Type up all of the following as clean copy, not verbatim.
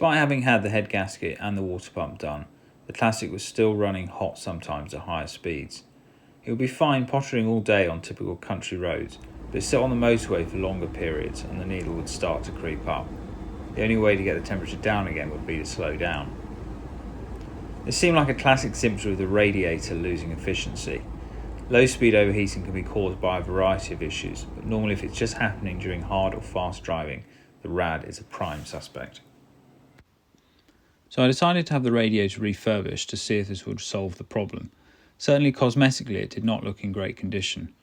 Despite having had the head gasket and the water pump done, the Classic was still running hot sometimes at higher speeds. It would be fine pottering all day on typical country roads, but it sit on the motorway for longer periods and the needle would start to creep up. The only way to get the temperature down again would be to slow down. This seemed like a classic symptom of the radiator losing efficiency. Low speed overheating can be caused by a variety of issues, but normally if it's just happening during hard or fast driving, the rad is a prime suspect. So I decided to have the radiator refurbished to see if this would solve the problem. Certainly cosmetically it did not look in great condition.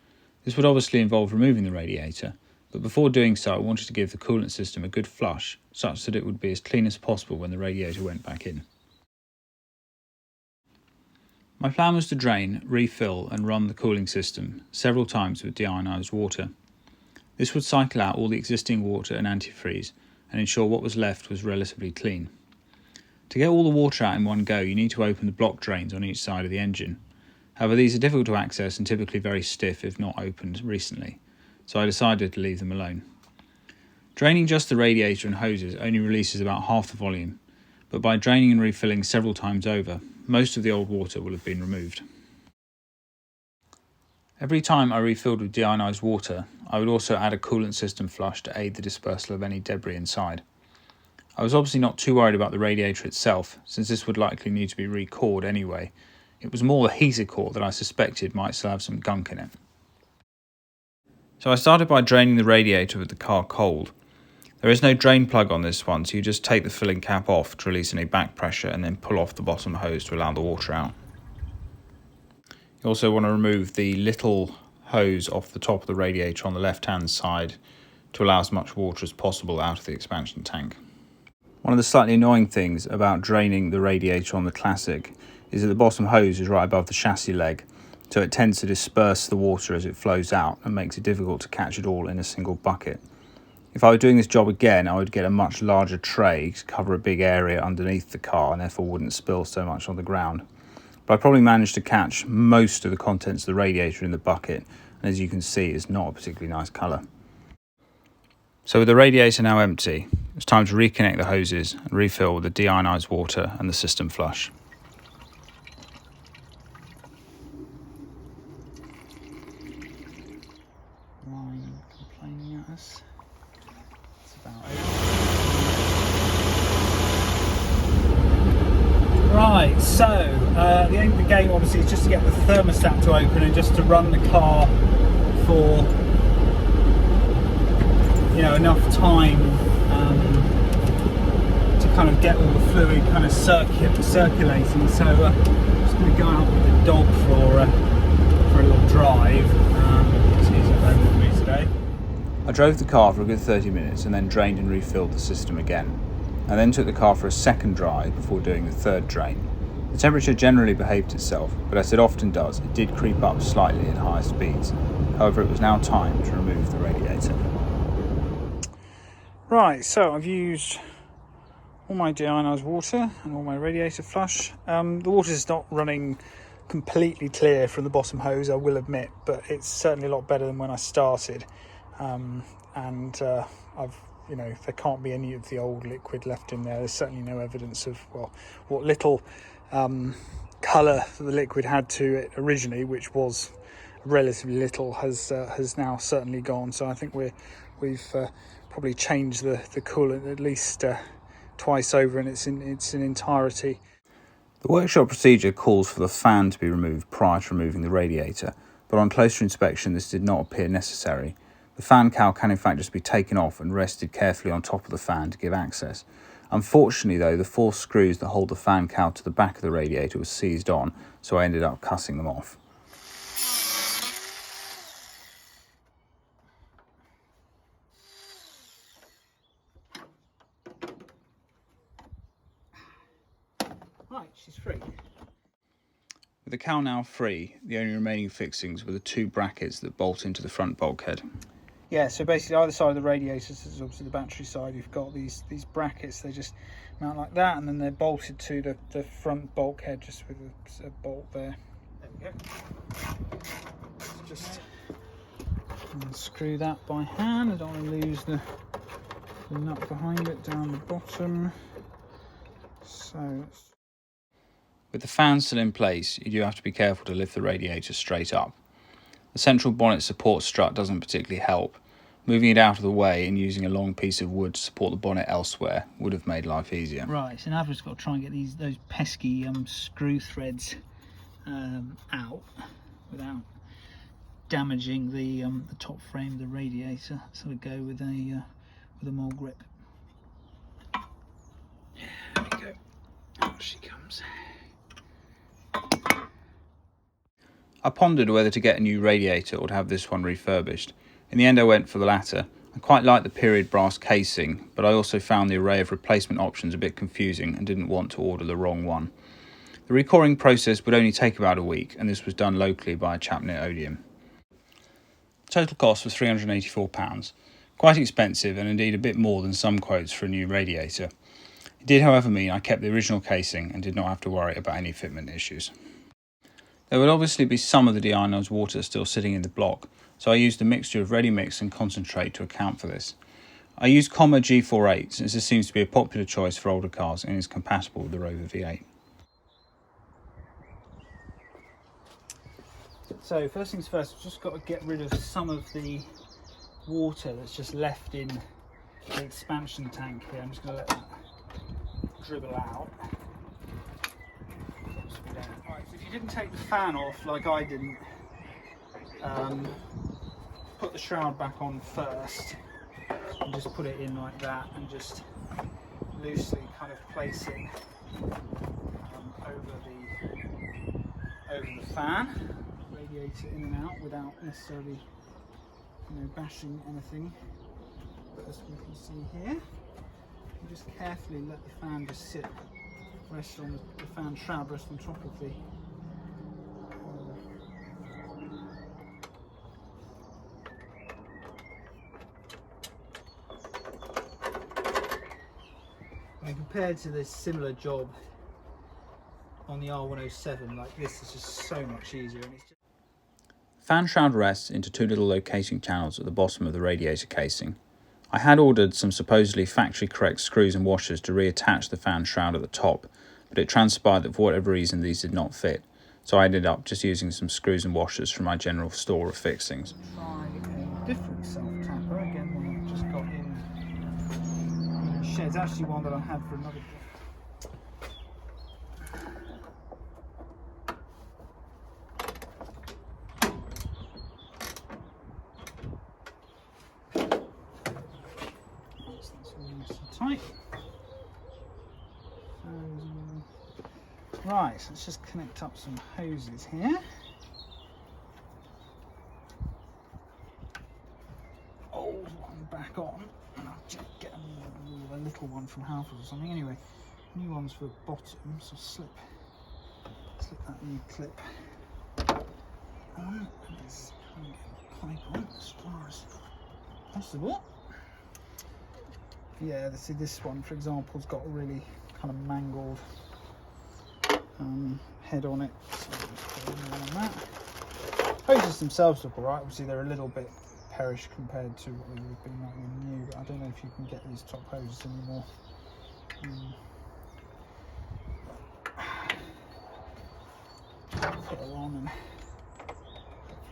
This would obviously involve removing the radiator, but before doing so I wanted to give the coolant system a good flush, such that it would be as clean as possible when the radiator went back in. My plan was to drain, refill and run the cooling system several times with deionised water. This would cycle out all the existing water and antifreeze and ensure what was left was relatively clean. To get all the water out in one go, you need to open the block drains on each side of the engine. However, these are difficult to access and typically very stiff if not opened recently, so I decided to leave them alone. Draining just the radiator and hoses only releases about half the volume, but by draining and refilling several times over, most of the old water will have been removed. Every time I refilled with deionised water, I would also add a coolant system flush to aid the dispersal of any debris inside. I was obviously not too worried about the radiator itself, since this would likely need to be recored anyway. It was more the heater core that I suspected might still have some gunk in it. So I started by draining the radiator with the car cold. There is no drain plug on this one, so you just take the filling cap off to release any back pressure and then pull off the bottom hose to allow the water out. You also want to remove the little hose off the top of the radiator on the left hand side to allow as much water as possible out of the expansion tank. One of the slightly annoying things about draining the radiator on the Classic is that the bottom hose is right above the chassis leg, so it tends to disperse the water as it flows out and makes it difficult to catch it all in a single bucket. If I were doing this job again, I would get a much larger tray to cover a big area underneath the car and therefore wouldn't spill so much on the ground. But I probably managed to catch most of the contents of the radiator in the bucket, and as you can see, it's not a particularly nice colour. So with the radiator now empty, it's time to reconnect the hoses and refill with the deionised water and the system flush. Line complaining at us. That's about it. Right, so the aim of the game obviously is just to get the thermostat to open and just to run the car for enough time to kind of get all the fluid kind of circulating. So I'm just going to go out with the dog for a little drive. He's at home with me today. I drove the car for a good 30 minutes and then drained and refilled the system again. I then took the car for a second drive before doing the third drain. The temperature generally behaved itself, but as it often does, it did creep up slightly at higher speeds. However, it was now time to remove the radiator. Right, so I've used all my deionised water and all my radiator flush. The water's not running completely clear from the bottom hose, I will admit, but it's certainly a lot better than when I started. There can't be any of the old liquid left in there. There's certainly no evidence of what little colour the liquid had to it originally, which was relatively little, has now certainly gone. So I think we've probably changed the coolant at least twice over in its entirety. The workshop procedure calls for the fan to be removed prior to removing the radiator, but on closer inspection this did not appear necessary. The fan cowl can in fact just be taken off and rested carefully on top of the fan to give access. Unfortunately though, the 4 screws that hold the fan cowl to the back of the radiator were seized on, so I ended up cutting them off. Right, she's free. With the cowl now free, the only remaining fixings were the 2 brackets that bolt into the front bulkhead. Yeah, so basically either side of the radiator, this is obviously the battery side, you've got these brackets, they just mount like that, and then they're bolted to the front bulkhead just with a bolt there. There we go. Just unscrew that by hand, I don't want to lose the nut behind it down the bottom. So, with the fan still in place, you do have to be careful to lift the radiator straight up. The central bonnet support strut doesn't particularly help. Moving it out of the way and using a long piece of wood to support the bonnet elsewhere would have made life easier. Right, so now I've just got to try and get those pesky screw threads out without damaging the top frame of the radiator. So we go with a mole grip. There we go. Out she comes. I pondered whether to get a new radiator or to have this one refurbished. In the end I went for the latter. I quite liked the period brass casing, but I also found the array of replacement options a bit confusing and didn't want to order the wrong one. The recoring process would only take about a week, and this was done locally by a chap near Odium. Total cost was £384, quite expensive and indeed a bit more than some quotes for a new radiator. It did however mean I kept the original casing and did not have to worry about any fitment issues. There would obviously be some of the deionised water still sitting in the block, so I used a mixture of ready mix and concentrate to account for this. I used Comma G48 since this seems to be a popular choice for older cars and is compatible with the Rover V8. So first things first, I've just got to get rid of some of the water that's just left in the expansion tank here. I'm just going to let that dribble out. Right, so if you didn't take the fan off like I didn't, put the shroud back on first and just put it in like that and just loosely kind of place it over the fan, radiator in and out without necessarily bashing anything. But as we can see here, you just carefully let the fan just rest on the fan shroud, rest on top of the and compared to this similar job on the R107, like this is just so much easier. And it's just... Fan shroud rests into two little locating channels at the bottom of the radiator casing. I had ordered some supposedly factory correct screws and washers to reattach the fan shroud at the top, but it transpired that for whatever reason these did not fit, so I ended up just using some screws and washers from my general store of fixings. Try a different self-tapper, again one I've just got in the shed. It's actually one that I had for another job. Tight. Right, so let's just connect up some hoses here. Old one back on, and I'll just get a little one from Halfords or something. Anyway, new ones for the bottom, so slip that new clip on, and just try and get the pipe on as far as possible. Yeah, see this one, for example, has got a really kind of mangled head on it. So I'll just put a new one on that. Hoses themselves look alright. Obviously, they're a little bit perish compared to what they would have been like when new, but I don't know if you can get these top hoses anymore. Put her on and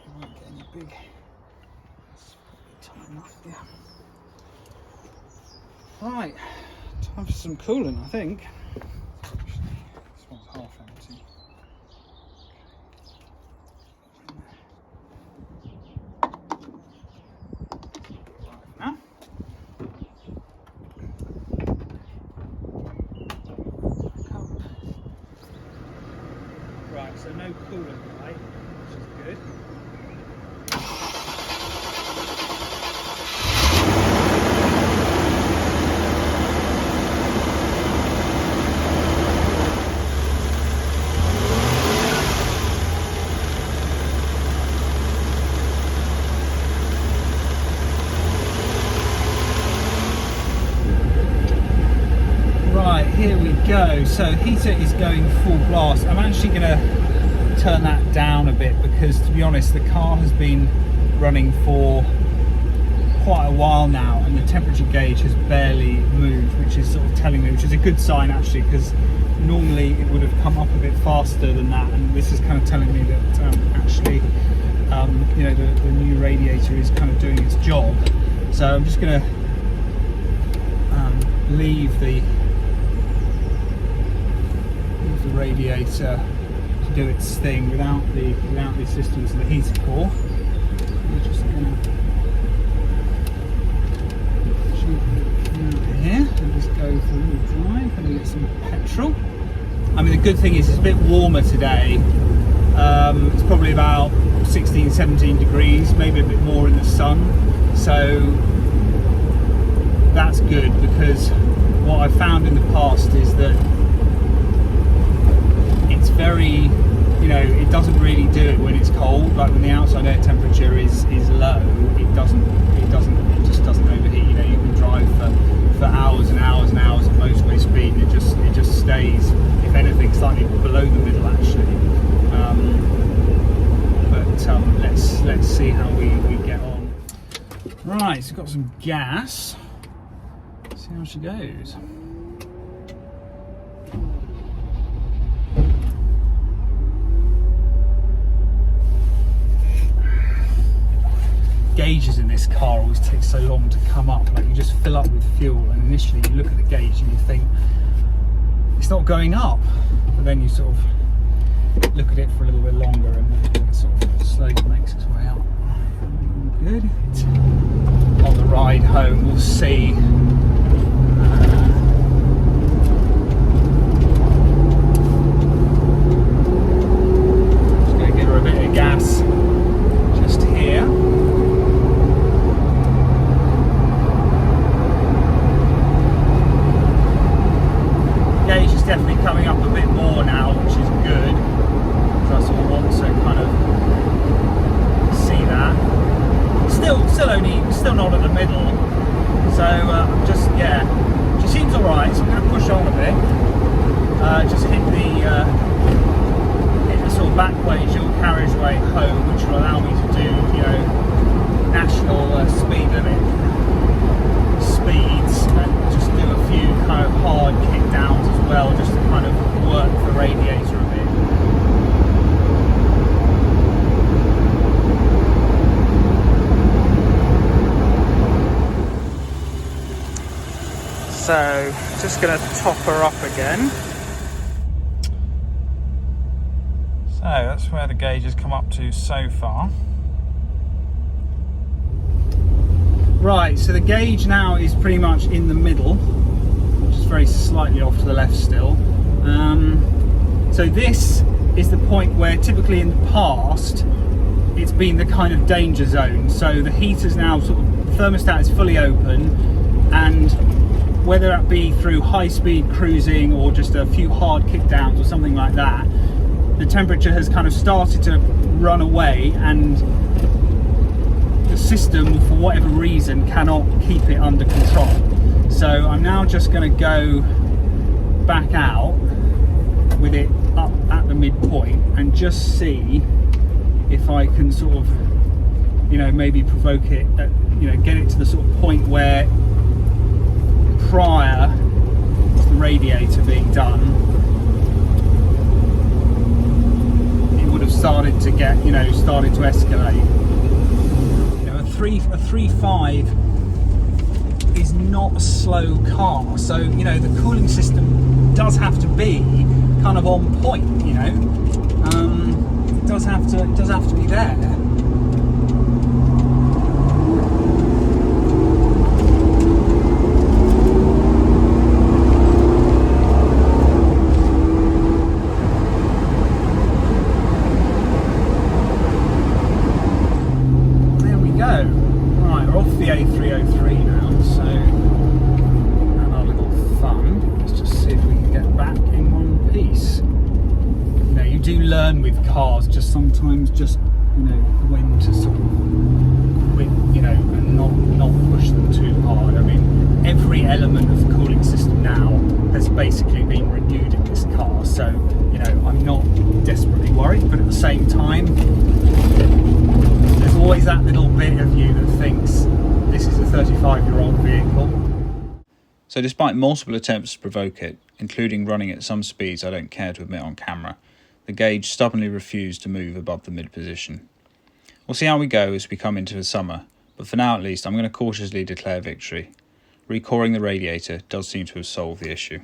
you won't get any big. It's probably tight enough, yeah. Right, time for some coolant, I think. This one's half empty. Right now. Right, so no coolant light, which is good. Here we go. So heater is going full blast. I'm actually going to turn that down a bit because, to be honest, the car has been running for quite a while now and the temperature gauge has barely moved, which is sort of telling me, which is a good sign actually, because normally it would have come up a bit faster than that, and this is kind of telling me that actually you know, the new radiator is kind of doing its job. So I'm just going to leave the radiator to do its thing without the assistance of the heater core. I'm just going to here and just go for a little drive and get some petrol. I mean, the good thing is it's a bit warmer today. It's probably about 16, 17 degrees, maybe a bit more in the sun. So that's good, because what I've found in the past is that it's very, you know, it doesn't really do it when it's cold. Like when the outside air temperature is low, it just doesn't overheat. You know, you can drive for hours and hours and hours at motorway speed, and it just stays, if anything, slightly below the middle actually. Let's see how we get on. Right, so got some gas. See how she goes. Gauges in this car always take so long to come up. Like, you just fill up with fuel, and initially you look at the gauge and you think it's not going up, but then you sort of look at it for a little bit longer and it sort of slowly makes its way up. Good. On the ride home we'll see just going to give her a bit of gas just here. Gauge is definitely coming up a bit more now, which is good. So I sort of want to kind of see that. Still not at the middle. So I'm just, yeah, she seems alright. So I'm going to push on a bit. Just hit the sort of backway dual carriageway home, which will allow me to do, you know, national speed limit speeds, and just do a few kind of hard kick downs as well, just to kind of work the radiator a bit. So just going to top her up again. So that's where the gauge has come up to so far. Right, so the gauge now is pretty much in the middle, which is very slightly off to the left still. So this is the point where typically in the past it's been the kind of danger zone. So the heater's now sort of, thermostat is fully open, and whether that be through high-speed cruising or just a few hard kickdowns or something like that, the temperature has kind of started to run away, and the system, for whatever reason, cannot keep it under control. So I'm now just going to go back out with it up at the midpoint and just see if I can sort of, you know, maybe provoke it, you know, get it to the sort of point where prior to the radiator being done, it would have started to get, you know, started to escalate. You know, a 3.5 is not a slow car, so, you know, the cooling system does have to be kind of on point, you know. It does have to be there. Cars, just sometimes just, you know, when to sort of quit, you know, and not push them too hard. I mean, every element of the cooling system now has basically been renewed in this car, so, you know, I'm not desperately worried, but at the same time there's always that little bit of you that thinks this is a 35-year-old vehicle. So despite multiple attempts to provoke it, including running at some speeds I don't care to admit on camera, the gauge stubbornly refused to move above the mid position. We'll see how we go as we come into the summer, but for now at least I'm going to cautiously declare victory. Recoring the radiator does seem to have solved the issue.